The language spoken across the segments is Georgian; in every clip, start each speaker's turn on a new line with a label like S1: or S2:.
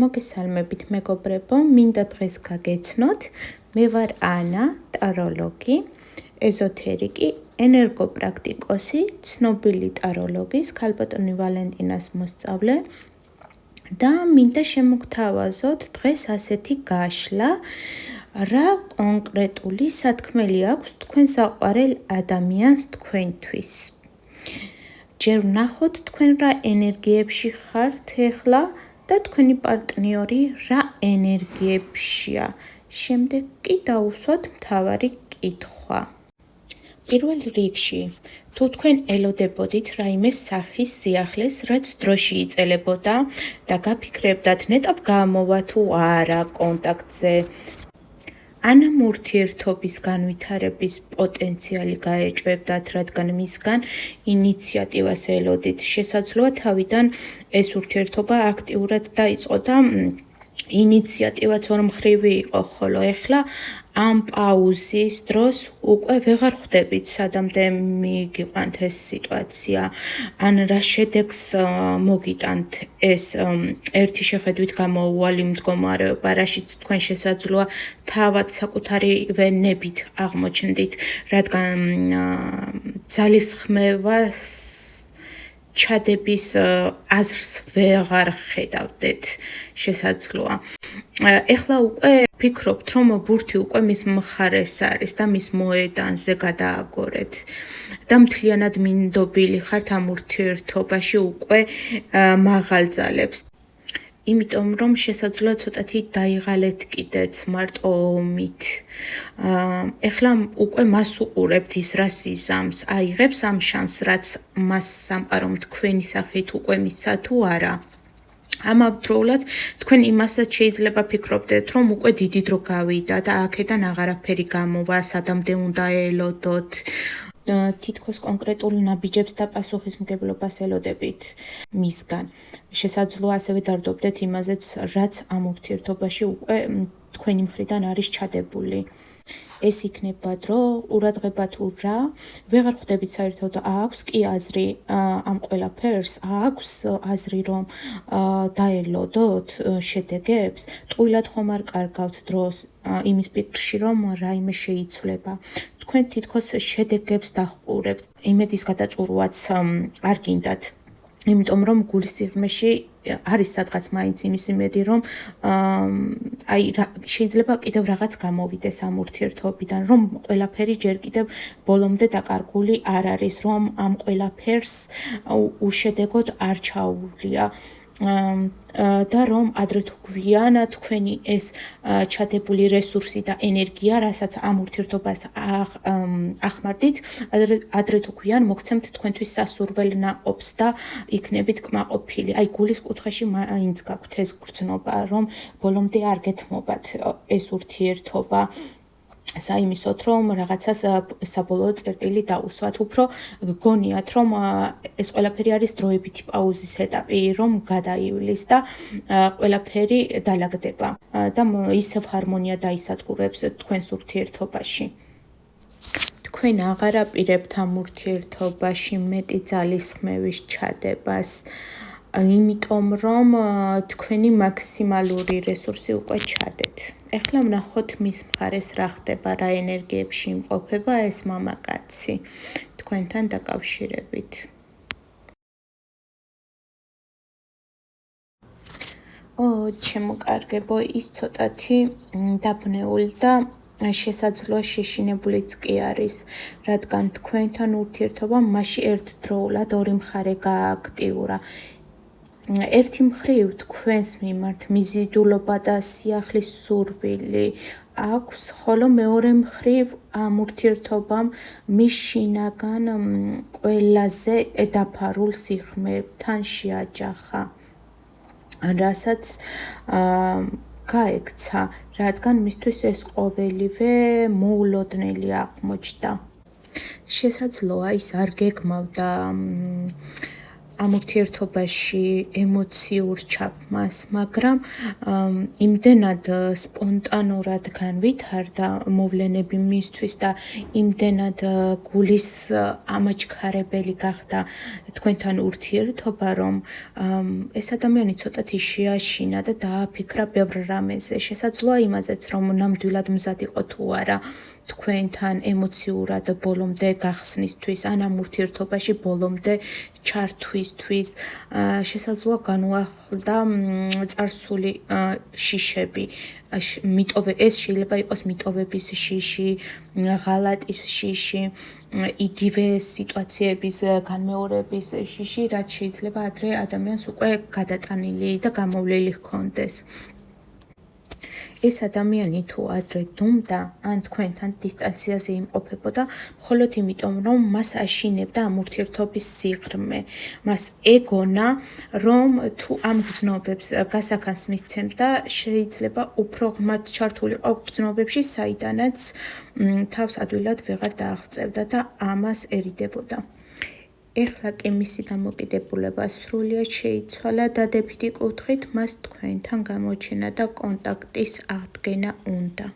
S1: მოგესალმებით მეგობრებო, მინდა დღეს გაგეცნოთ. მე ვარ ანა, ტაროლოგი, ეზოთერიკი, ენერგოპრაქტიკოსი, ცნობილი ტაროლოგის, ქალბატონი ვალენტინას მოსწავლე და მინდა შემოგთავაზოთ დღეს ასეთი გაშლა, რა კონკრეტული სათქმელი აქვს თქვენ საყვარელ ადამიანს თქვენთვის. ჯერ ვნახოთ თქვენ რა ენერგიებში ხართ ახლა და თქვენი პარტნიორი რა ენერგიებშია. შემდეგ კი დავუსვათ მთავარი კითხვა. პირველ რიგში, თუ თქვენ ელოდებოდით რაიმე სახის სიახლეს, რაც დროში იწელებოდა და გაფიქრებდათ ნეტავ გამოვა თუ არა კონტაქტზე, ან ამ ურთიერთობის განვითარების პოტენციალი გაეჭვებდათ, რადგან მისგან ინიციატივას ელოდით. შესაძლოა თავიდან ეს ურთიერთობა აქტიურად დაიწყო და ინიციატივაც ორმხრივი იყო, ხოლო ეხლა ამ პაუზის დროს უკვე ვეღარ ხვდებით სადამდე მიგიყვანთ ეს სიტუაცია, ან რა შედეგს მოგიტანთ ეს ერთი შეხედვით გამოუვალი მდგომარეობა, რაშიც თქვენ შესაძლოა თავად საკუთარივე ნებით აღმოჩნდით, რადგან ძალისხმევას ჩადების აზრს ვეღარ ხედავდეთ შესაძლოა. ეხლა უკვე ფიქრობთ, რომ ბურთი უკვე მის მხარეს არის და მის მოედანზე გადააგორეთ და მთლიანად მინდობილი ხართ ამ ურთიერთობაში უკვე მაღალ ძალებს. იმიტომ რომ შესაძლოა ცოტათი დაიღალეთ კიდეც მარტო ომით. ეხლა უკვე მას უყურებთ ის რა სიზამს, აიღებს ამ შანსს, რაც მას სამყარომ თქვენი სახით უკვე მისცა თუ არა. ამავდროულად თქვენ იმასაც შეიძლება ფიქრობდეთ, რომ უკვე დიდი დრო გავიდა და აქედან აღარაფერი გამოვა, სადამდე უნდა ელოდოთ. თითქოს კონკრეტულ ნაბიჯებს და პასუხისმგებლობას ელოდებით მისგან. შესაძლოა ასევე დარდობდეთ იმაზეც, რაც ამ ურთიერთობაში უკვე თქვენი მხრიდან არის ჩადებული. ეს იქნება დრო, ყურადღება თუ რა, ვეღარ ხვდებით საერთოდ აქვს კი აზრი ამ ყველაფერს, აქვს აზრი რომ დაელოდოთ შედეგებს, ტყუილად ხომ არ კარგავთ დროს იმის ფიქრში რომ რაიმე შეიცვლება. თქვენ თითქოს შედეგებს დაჰყურებთ, იმედის გადაწურვაც არ გინდათ. იმიტომ რომ გულის სიღრმეში არის სადღაც მაინც იმის იმედი, რომ შეიძლება კიდევ რაღაც გამოვიდეს ამ ურთიერთობიდან, რომ ყველაფერი ჯერ კიდევ ბოლომდე დაკარგული არ არის, რომ ამ ყველაფერს უშედეგოდ არ ჩაუვლია. და რომ ადრე თუ გვიან თქვენი ეს ჩადებული რესურსი და ენერგია, რასაც ამ ურთიერთობას ახმარდით, ადრე თუ გვიან მოგცემთ თქვენთვის სასურველ ნაყოფს და იქნებით კმაყოფილი. აი გულის კუთხეში მაინც გაქვთ ეს გრძნობა, რომ ბოლომდე არ გეთმობათ ეს ურთიერთობა. საიმისოთ, რომ რაღაცას საბოლოო წერტილი დაუსვათ, უფრო გგონიათ, რომ ეს ყველაფერი არის დროებითი პაუზის ეტაპი, რომ გადაივლის და ყველაფერი დალაგდება და ისევ ჰარმონია დაისადგურებს თქვენს ურთიერთობაში. თქვენ აღარ აპირებთ ამ ურთიერთობაში მეტი ძალისხმევის ჩადებას, იმიტომ რომ თქვენი მაქსიმალური რესურსი უკვე ჩადეთ. ეხლა ვნახოთ მის მხარეს რა ხდება, რა ენერგიებში იმყოფება ეს მამაკაცი თქვენთან დაკავშირებით. ჩემო კარგებო, ის ცოტათი დაბნეული და შესაძლოა შეშინებულიც კი არის, რადგან თქვენთან ურთიერთობა მასში ერთდროულად ორი მხარე გააქტიურა. ერთი მხრივ თქვენს მიმართ მიზიდულობა და სიახლის სურვილი აქვს, ხოლო მეორე მხრივ ამ ურთიერთობამ მის შინაგან ყველაზე დაფარულ სიღრმეებთან შეაჯახა, რასაც გაექცა, რადგან მისთვის ეს ყოველივე მოულოდნელი აღმოჩნდა. შესაძლოა ის არ გეგმავდა ამ ურთიერთობაში ემოციურ ჩაბმას, მაგრამ იმდენად სპონტანურად განვითარდა მოვლენები მისთვის და იმდენად გულის ამაჩქარებელი გახდა თქვენთან ურთიერთობა, რომ ეს ადამიანი ცოტათი შეაშინა და დააფიქრა ბევრ რამეზე. შესაძლოა იმაზეც, რომ ნამდვილად მზად იყო თუ არა თქვენთან ემოციურად ბოლომდე გახსნისთვის, ან ამ ურთიერთობაში ბოლომდე ჩართვისთვის. შესაძლოა განუახლდა წარსული შიშები. ეს შეიძლება იყოს მიტოვების შიში, ღალატის შიში, იგივე სიტუაციების განმეორების შიში, რაც შეიძლება ადრე ადამიანს უკვე გადატანილი და გამოვლილი ჰქონდეს. ეს ადამიანი თუ ადრე დუმდა, ან თქვენთან დისტანციაზე იმყოფებოდა, მხოლოდ იმიტომ, რომ მას აშინებდა ამ ურთიერთობის სიღრმე. მას ეგონა, რომ თუ ამ გრძნობებს გასახანს მისცემდა, შეიძლება უფრო ღრმად ჩართულიყო გრძნობებში, საიდანაც თავს ადვილად ვეღარ დააღწევდა და ამას ერიდებოდა. ეხლა კი მისი დამოკიდებულება სრულიად შეიცვალა, დადებითი კუთხით მას თქვენთან გამოჩენა და კონტაქტის აღდგენა უნდა.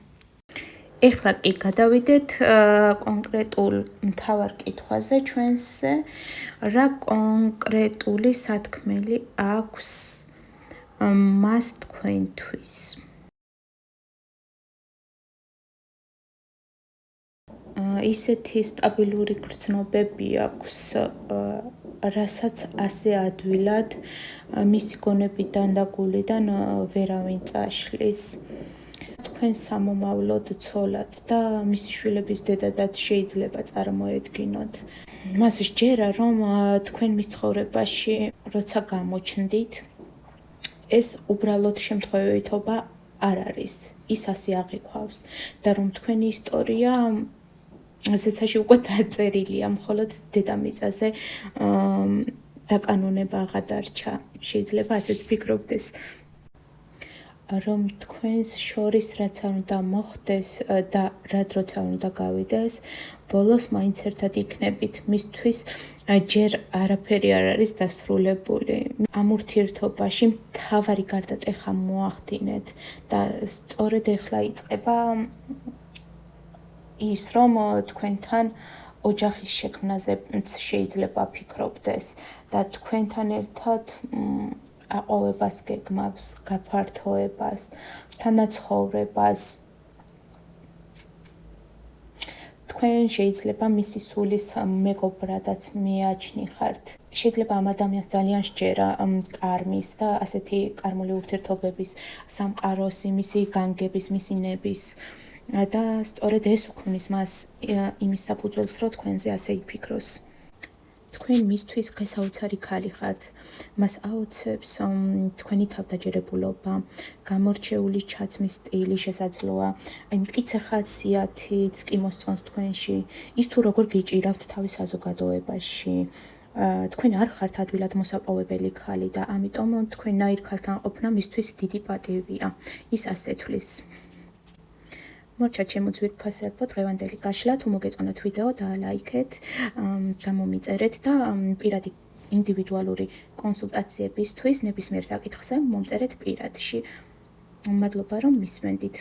S1: ეხლა კი გადავიდეთ კონკრეტულ მთავარ კითხვაზე ჩვენზე, რა კონკრეტული სათქმელი აქვს მას თქვენთვის. ისეთი სტაბილური გრძნობები აქვს, რასაც ასე ადვილად მისი გონებიდან და გულიდან ვერავინ წაშლის. თქვენ სამომავლოდ ცოლად და მისი შვილების დედადაც შეიძლება წარმოედგინოთ. მას სჯერა, რომ თქვენ მის ცხოვრებაში როცა გამოჩნდით, ეს უბრალოდ შემთხვევითობა არ არის. ის ასე აღიქვავს და რომ თქვენი ისტორია ზეცაში უკვე დაწერილია, მხოლოდ დედამიწაზე დაკანონება აღადარჩა. შეიძლება ასეც ფიქრობდეს. რომ თქვენს შორის რაც არ უნდა მოხდეს და რა დროც არ უნდა გავიდეს, ბოლოს მაინც ერთად იქნებით. მისთვის ჯერ არაფერი არ არის დასრულებული. ამ ურთიერთობაში მთავარი გარდატეხა მოახდინეთ და სწორედ ეხლა იწყება ის, რომ თქვენთან ოჯახის შექმნაზე შეიძლება ფიქრობდეს და თქვენთან ერთად აყვავებას გეგმავს, გაფართოებას, თანაცხოვრებას. თქვენ შეიძლება მისი სულის მეგობრადაც მიაჩნიხართ. შეიძლება ამ ადამიანს ძალიან სჯერა კარმის და ასეთი კარმული ურთიერთობების სამყაროს, მისი განგების, მისი ნების. და სწორედ ეს უქმნის მას იმის საფუძველს, რომ თქვენზე ასე იფიქროს. თქვენ მისთვის გასაოცარი ქალი ხართ. მას აოცებს თქვენი თავდაჯერებულობა, გამორჩეული ჩაცმის სტილი შესაძლოა, მტკიცე ხასიათიც კი მოსწონს თქვენში, ის თუ როგორ გიჭირავთ თავის საზოგადოებაში. თქვენ არ ხართ ადვილად მოსაპოვებელი ქალი და ამიტომ თქვენნაირ ქალთან ყოფნა მისთვის დიდი პატივია. ის ასე თვლის. მორჩა ჩემო ძვირფასებო, დღევანდელი გაშლა, თუ მოგეწონათ ვიდეო, დაალაიქეთ, გამომიწერეთ და პირადი ინდივიდუალური კონსულტაციებისთვის ნებისმიერ საკითხზე მომწერეთ პირადში. მადლობა რომ მისმენდით.